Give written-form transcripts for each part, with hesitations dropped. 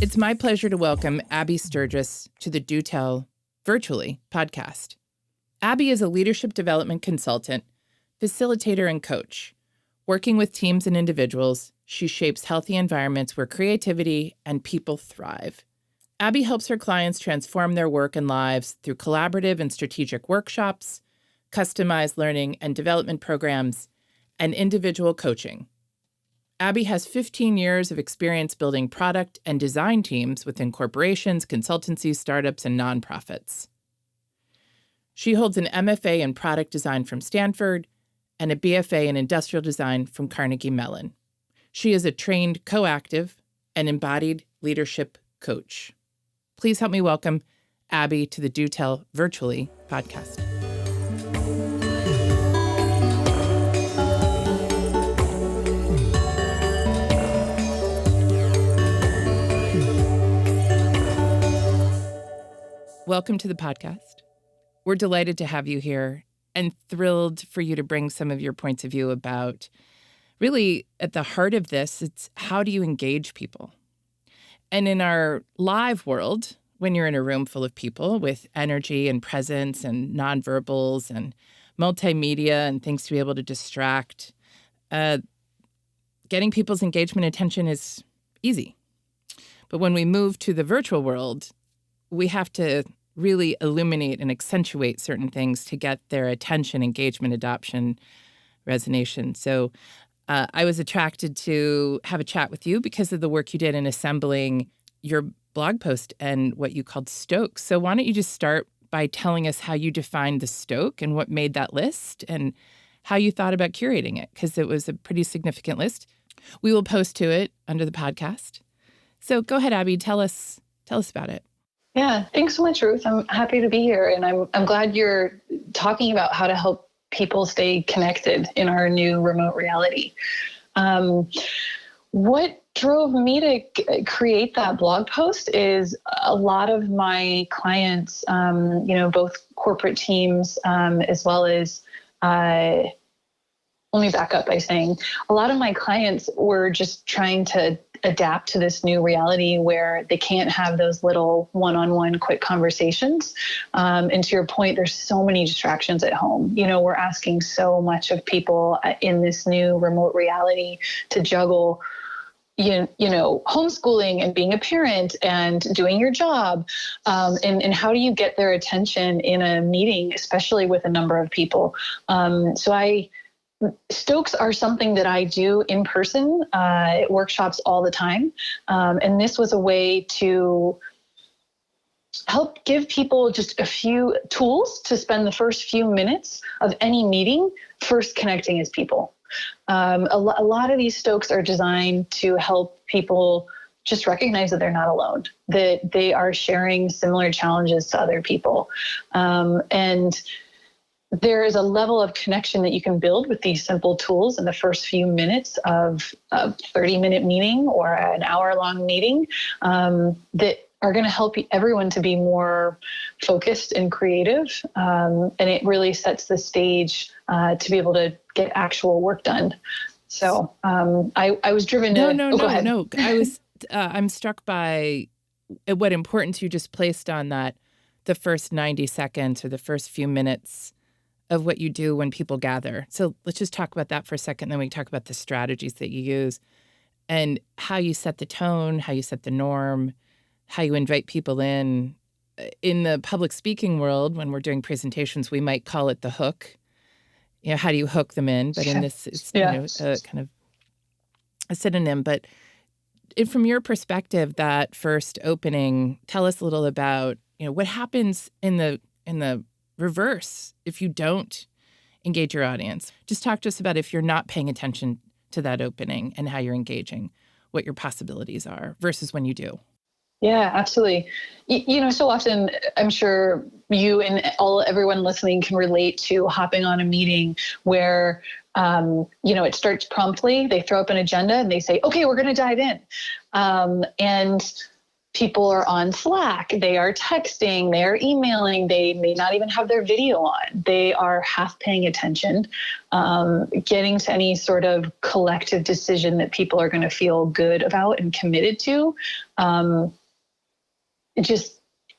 It's my pleasure to welcome Abby Sturges to the Do Tell Virtually podcast. Abby is a leadership development consultant, facilitator, and coach. Working with teams and individuals, she shapes healthy environments where creativity and people thrive. Abby helps her clients transform their work and lives through collaborative and strategic workshops, customized learning and development programs, and individual coaching. Abby has 15 years of experience building product and design teams within corporations, consultancies, startups, and nonprofits. She holds an MFA in product design from Stanford and a BFA in industrial design from Carnegie Mellon. She is a trained coactive and embodied leadership coach. Please help me welcome Abby to the Do Tell Virtually podcast. Welcome to the podcast. We're delighted to have you here and thrilled for you to bring some of your points of view about, really at the heart of this, it's how do you engage people? And in our live world, when you're in a room full of people with energy and presence and nonverbals and multimedia and things to be able to distract, getting people's engagement attention is easy. But when we move to the virtual world, we have to really illuminate and accentuate certain things to get their attention, engagement, adoption, resonation. So I was attracted to have a chat with you because of the work you did in assembling your blog post and what you called Stokes. So why don't you just start by telling us how you defined the Stoke and what made that list and how you thought about curating it, because it was a pretty significant list. We will post to it under the podcast. So go ahead, Abby, tell us about it. Yeah, thanks so much, Ruth. I'm happy to be here, and I'm glad you're talking about how to help people stay connected in our new remote reality. What drove me to create that blog post is a lot of my clients, both corporate teams as well as let me back up by saying a lot of my clients were just trying to adapt to this new reality where they can't have those little one-on-one quick conversations. And to your point, there's so many distractions at home. We're asking so much of people in this new remote reality to juggle, homeschooling and being a parent and doing your job. And how do you get their attention in a meeting, especially with a number of people? Stokes are something that I do in person at workshops all the time. And this was a way to help give people just a few tools to spend the first few minutes of any meeting first connecting as people. A lot of these Stokes are designed to help people just recognize that they're not alone, that they are sharing similar challenges to other people. And there is a level of connection that you can build with these simple tools in the first few minutes of a 30-minute meeting or an hour-long meeting that are going to help everyone to be more focused and creative. And it really sets the stage to be able to get actual work done. So I was driven to... No. I'm struck by what importance you just placed on that, the first 90 seconds or the first few minutes of what you do when people gather. So let's just talk about that for a second, then we can talk about the strategies that you use and how you set the tone, how you set the norm, how you invite people in. In the public speaking world, when we're doing presentations, we might call it the hook. How do you hook them in? But in this, it's kind of a synonym. But from your perspective, that first opening, tell us a little about what happens in the reverse if you don't engage your audience. Just talk to us about if you're not paying attention to that opening and how you're engaging, what your possibilities are versus when you do. Yeah, absolutely. So often I'm sure you and everyone listening can relate to hopping on a meeting where, it starts promptly. They throw up an agenda and they say, okay, we're going to dive in. And people are on Slack, they are texting, they are emailing, they may not even have their video on. They are half paying attention, getting to any sort of collective decision that people are going to feel good about and committed to.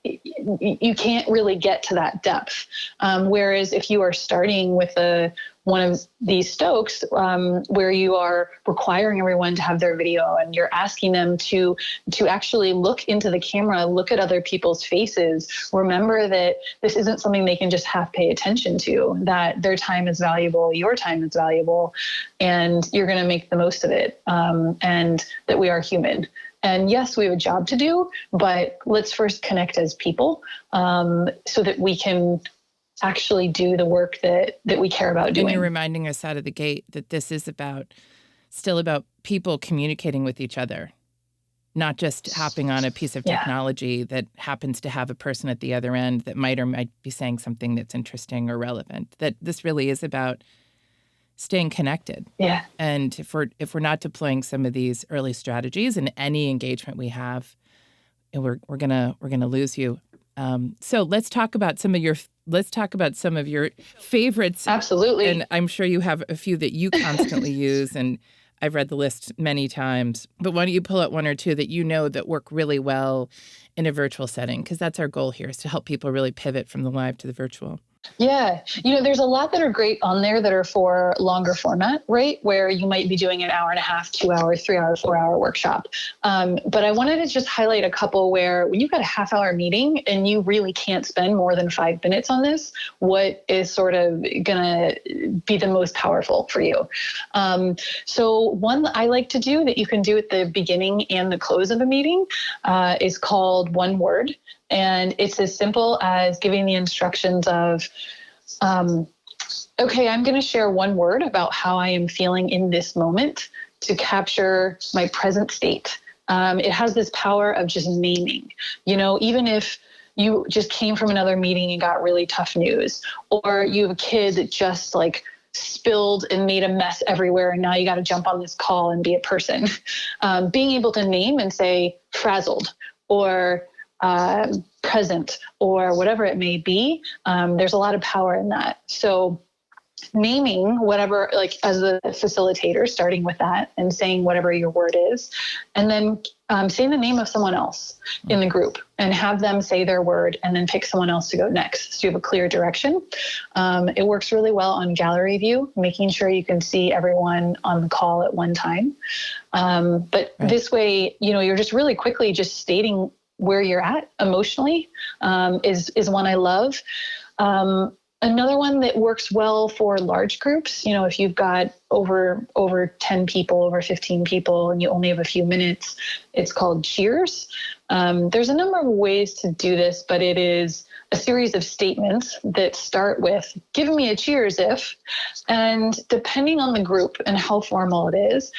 You can't really get to that depth. Whereas if you are starting with one of these Stokes, where you are requiring everyone to have their video and you're asking them to actually look into the camera, look at other people's faces, remember that this isn't something they can just half pay attention to, that their time is valuable, your time is valuable, and you're going to make the most of it, and that we are human. And yes, we have a job to do, but let's first connect as people, so that we can actually do the work that we care about doing. And you're reminding us out of the gate that this is still about people communicating with each other, not just hopping on a piece of technology that happens to have a person at the other end that might or might be saying something that's interesting or relevant. That this really is about staying connected. Yeah. And if we're not deploying some of these early strategies in any engagement we have, we're gonna lose you. So let's talk about some of your favorites. Absolutely. And I'm sure you have a few that you constantly use, and I've read the list many times. But why don't you pull out one or two that you know that work really well in a virtual setting? Because that's our goal here, is to help people really pivot from the live to the virtual. Yeah. There's a lot that are great on there that are for longer format, right? Where you might be doing an hour and a half, 2 hour, 3 hour, 4 hour workshop. But I wanted to just highlight a couple where when you've got a half hour meeting and you really can't spend more than 5 minutes on this, what is sort of going to be the most powerful for you? So one that I like to do that you can do at the beginning and the close of a meeting is called One Word. And it's as simple as giving the instructions of, okay, I'm going to share one word about how I am feeling in this moment to capture my present state. It has this power of just naming, even if you just came from another meeting and got really tough news, or you have a kid that just spilled and made a mess everywhere, and now you got to jump on this call and be a person. Being able to name and say frazzled or present or whatever it may be, there's a lot of power in that. So naming whatever, as a facilitator, starting with that and saying whatever your word is, and then saying the name of someone else in the group and have them say their word and then pick someone else to go next. So you have a clear direction. It works really well on gallery view, making sure you can see everyone on the call at one time. But this way, you're just really quickly just stating where you're at emotionally, is one I love. Another one that works well for large groups, if you've got over 10 people, over 15 people, and you only have a few minutes, it's called Cheers. There's a number of ways to do this, but it is a series of statements that start with, give me a cheers if, and depending on the group and how formal it is,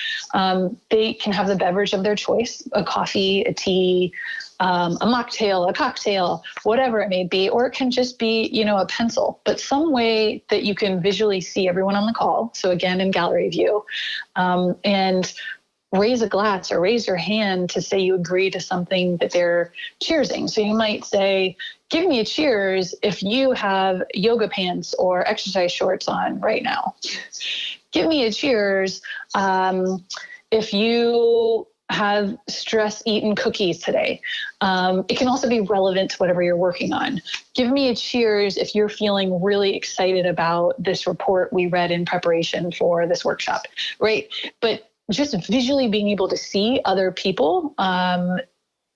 they can have the beverage of their choice, a coffee, a tea, a mocktail, a cocktail, whatever it may be, or it can just be, a pencil, but some way that you can visually see everyone on the call. So again, in gallery view, and raise a glass or raise your hand to say you agree to something that they're cheersing. So you might say, give me a cheers if you have yoga pants or exercise shorts on right now. Give me a cheers if you have stress-eaten cookies today. It can also be relevant to whatever you're working on. Give me a cheers if you're feeling really excited about this report we read in preparation for this workshop, right? But just visually being able to see other people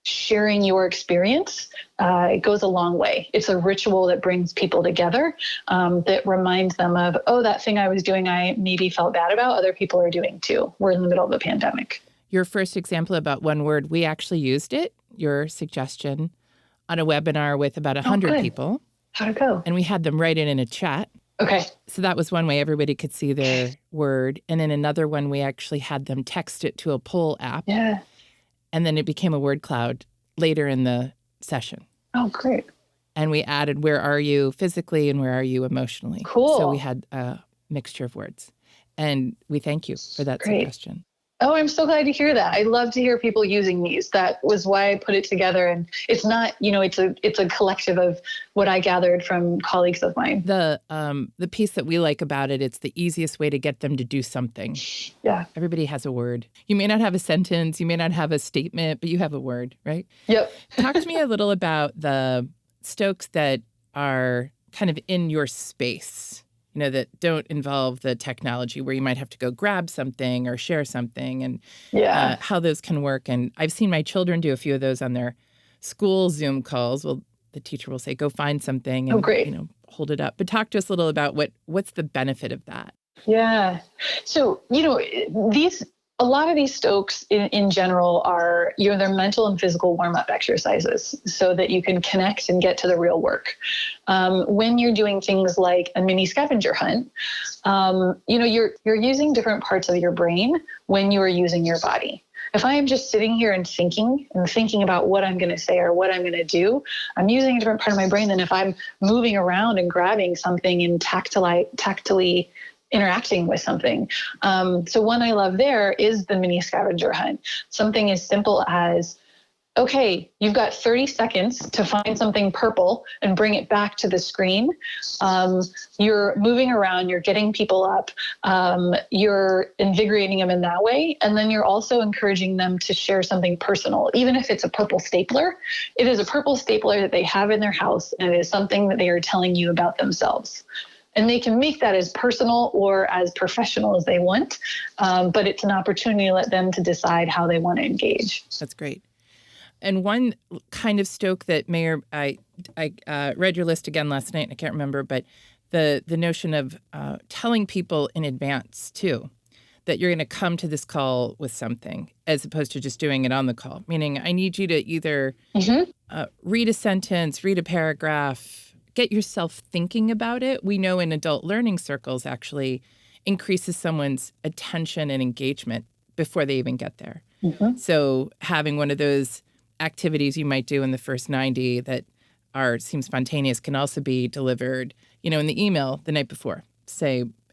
sharing your experience, it goes a long way. It's a ritual that brings people together, that reminds them of, oh, that thing I was doing, I maybe felt bad about, other people are doing too. We're in the middle of a pandemic. Your first example about one word, we actually used it, your suggestion, on a webinar with about 100 people. How'd it go? And we had them write it in a chat. Okay. So that was one way everybody could see their word. And then another one, we actually had them text it to a poll app. Yeah. And then it became a word cloud later in the session. Oh, great. And we added, where are you physically and where are you emotionally? Cool. So we had a mixture of words. And we thank you for that suggestion. Oh, I'm so glad to hear that. I love to hear people using these. That was why I put it together. And it's not, it's a collective of what I gathered from colleagues of mine. The piece that we like about it, it's the easiest way to get them to do something. Yeah. Everybody has a word. You may not have a sentence, you may not have a statement, but you have a word, right? Yep. Talk to me a little about the Stokes that are kind of in your space, that don't involve the technology where you might have to go grab something or share something, and how those can work. And I've seen my children do a few of those on their school Zoom calls. Well, the teacher will say, go find something and, hold it up. But talk to us a little about what's the benefit of that? Yeah. So, a lot of these Stokes in general are, they're mental and physical warm-up exercises so that you can connect and get to the real work. When you're doing things like a mini scavenger hunt, you're using different parts of your brain when you are using your body. If I am just sitting here and thinking about what I'm going to say or what I'm going to do, I'm using a different part of my brain than if I'm moving around and grabbing something and tactily interacting with something. So one I love there is the mini scavenger hunt. Something as simple as, okay, you've got 30 seconds to find something purple and bring it back to the screen. You're moving around, you're getting people up, you're invigorating them in that way. And then you're also encouraging them to share something personal. Even if it's a purple stapler, it is a purple stapler that they have in their house, and it is something that they are telling you about themselves. And they can make that as personal or as professional as they want, but it's an opportunity to let them to decide how they want to engage. That's great. And one kind of Stoke that I read your list again last night, and I can't remember, but the notion of telling people in advance, too, that you're going to come to this call with something as opposed to just doing it on the call. Meaning, I need you to either read a sentence, read a paragraph, get yourself thinking about it. We know in adult learning circles actually increases someone's attention and engagement before they even get there. Mm-hmm. So having one of those activities you might do in the first 90 that seem spontaneous can also be delivered, in the email the night before.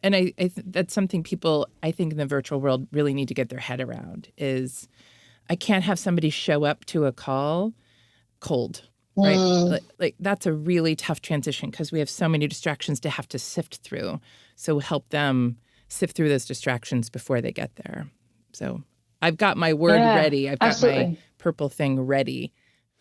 And that's something people, I think, in the virtual world really need to get their head around is I can't have somebody show up to a call cold. Right. Like that's a really tough transition because we have so many distractions to have to sift through. So help them sift through those distractions before they get there. So I've got my word ready. I've got my purple thing ready.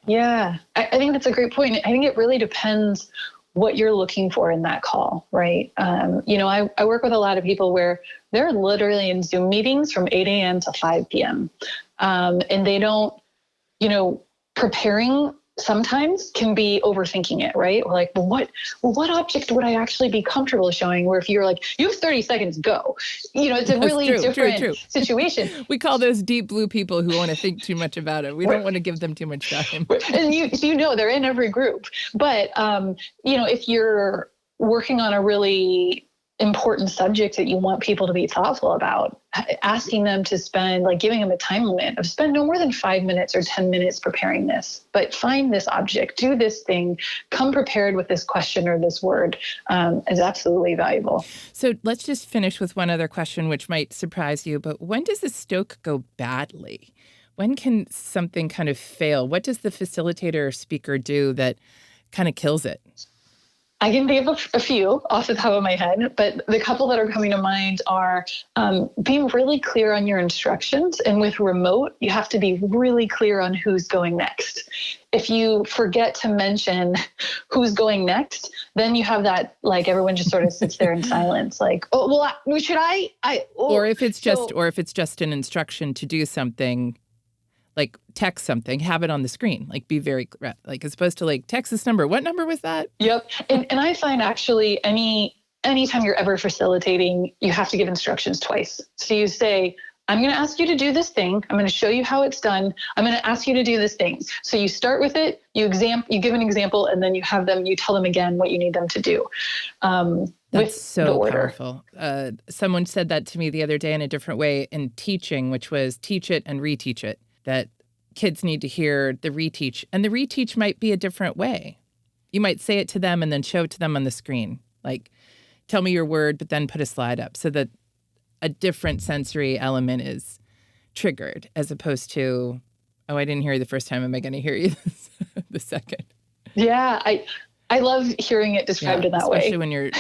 Yeah, I think that's a great point. I think it really depends what you're looking for in that call, right? I work with a lot of people where they're literally in Zoom meetings from 8 a.m. to 5 p.m. And they don't, preparing sometimes can be overthinking it, right? Or like, what object would I actually be comfortable showing? Where if you're like, you have 30 seconds, go. It's a really different situation. We call those deep blue people who want to think too much about it. We don't want to give them too much time. And they're in every group. But, if you're working on a really important subject that you want people to be thoughtful about, asking them to spend, giving them a time limit of spend no more than 5 minutes or 10 minutes preparing this, but find this object, do this thing, come prepared with this question or this word is absolutely valuable. So let's just finish with one other question, which might surprise you, but when does a Stoke go badly? When can something kind of fail? What does the facilitator or speaker do that kind of kills it? I can think of a few off the top of my head, but the couple that are coming to mind are being really clear on your instructions. And with remote, you have to be really clear on who's going next. If you forget to mention who's going next, then you have that, everyone just sort of sits there in silence, should I? Or if it's just an instruction to do something, like text something, have it on the screen, be very, as opposed to text this number. What number was that? Yep. And I find actually anytime you're ever facilitating, you have to give instructions twice. So you say, I'm going to ask you to do this thing. I'm going to show you how it's done. I'm going to ask you to do this thing. So you start with it, you give an example, and then you tell them again what you need them to do. That's so powerful. Someone said that to me the other day in a different way in teaching, which was teach it and reteach it. That kids need to hear the reteach. And the reteach might be a different way. You might say it to them and then show it to them on the screen. Tell me your word, but then put a slide up so that a different sensory element is triggered as opposed to, oh, I didn't hear you the first time. Am I going to hear you the second? Yeah, I love hearing it described in that way. Especially when you're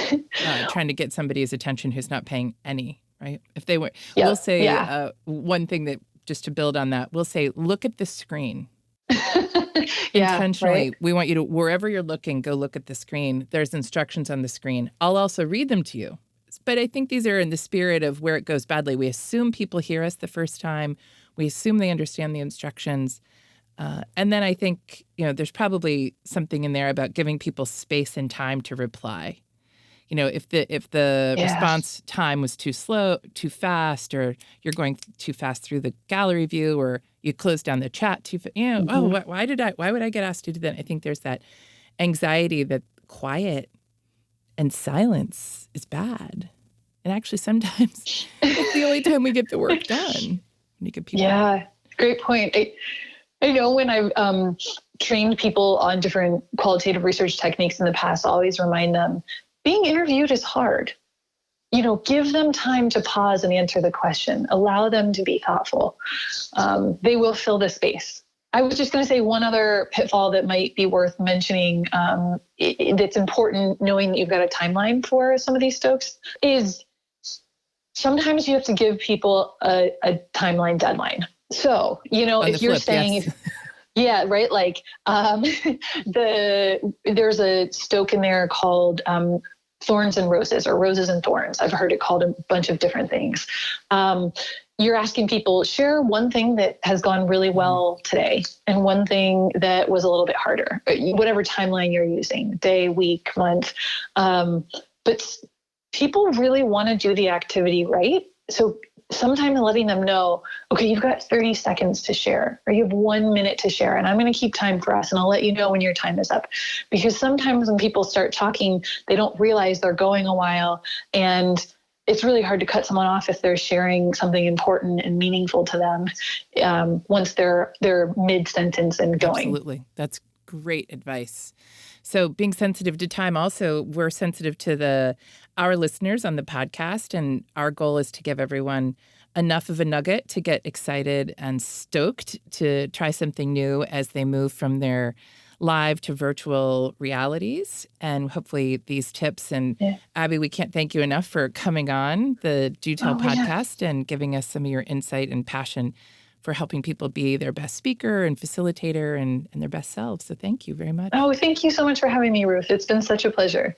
trying to get somebody's attention who's not paying any, right? If they were, Yep. we'll say one thing that, just to build on that, we'll say, look at the screen. Intentionally, right? We want you to, wherever you're looking, go look at the screen. There's instructions on the screen. I'll also read them to you. But I think these are in the spirit of where it goes badly. We assume people hear us the first time. We assume they understand the instructions. And then I think, there's probably something in there about giving people space and time to reply. If the response time was too slow, too fast, or you're going too fast through the gallery view, or you close down the chat too fast, why would I get asked to do that? I think there's that anxiety that quiet and silence is bad. And actually, sometimes it's the only time we get the work done. When you get people. Yeah, great point. I know when I've trained people on different qualitative research techniques in the past, I always remind them, being interviewed is hard. Give them time to pause and answer the question. Allow them to be thoughtful. They will fill the space. I was just going to say one other pitfall that might be worth mentioning that's important, knowing that you've got a timeline for some of these Stokes, is sometimes you have to give people a timeline deadline. So, if you're saying, yes. Yeah, right. Like there's a Stoke in there called Thorns and Roses, or Roses and Thorns. I've heard it called a bunch of different things. You're asking people, share one thing that has gone really well today and one thing that was a little bit harder, whatever timeline you're using, day, week, month. But people really want to do the activity right. So sometimes letting them know, okay, you've got 30 seconds to share, or you have 1 minute to share, and I'm going to keep time for us, and I'll let you know when your time is up. Because sometimes when people start talking, they don't realize they're going a while, and it's really hard to cut someone off if they're sharing something important and meaningful to them once they're mid-sentence and going. Absolutely. That's great advice. So being sensitive to time, also, we're sensitive to our listeners on the podcast, and our goal is to give everyone enough of a nugget to get excited and stoked to try something new as they move from their live to virtual realities. And hopefully these tips, and Abby, we can't thank you enough for coming on the Do Tell podcast and giving us some of your insight and passion for helping people be their best speaker and facilitator and their best selves. So thank you very much. Oh, thank you so much for having me, Ruth. It's been such a pleasure.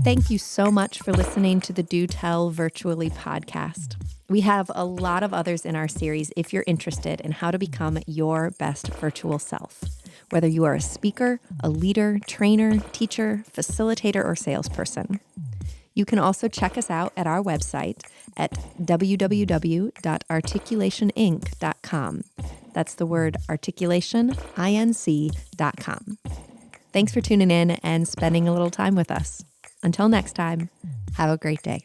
Thank you so much for listening to the Do Tell Virtually podcast. We have a lot of others in our series if you're interested in how to become your best virtual self. Whether you are a speaker, a leader, trainer, teacher, facilitator, or salesperson. You can also check us out at our website at www.articulationinc.com. That's the word articulation, inc.com. Thanks for tuning in and spending a little time with us. Until next time, have a great day.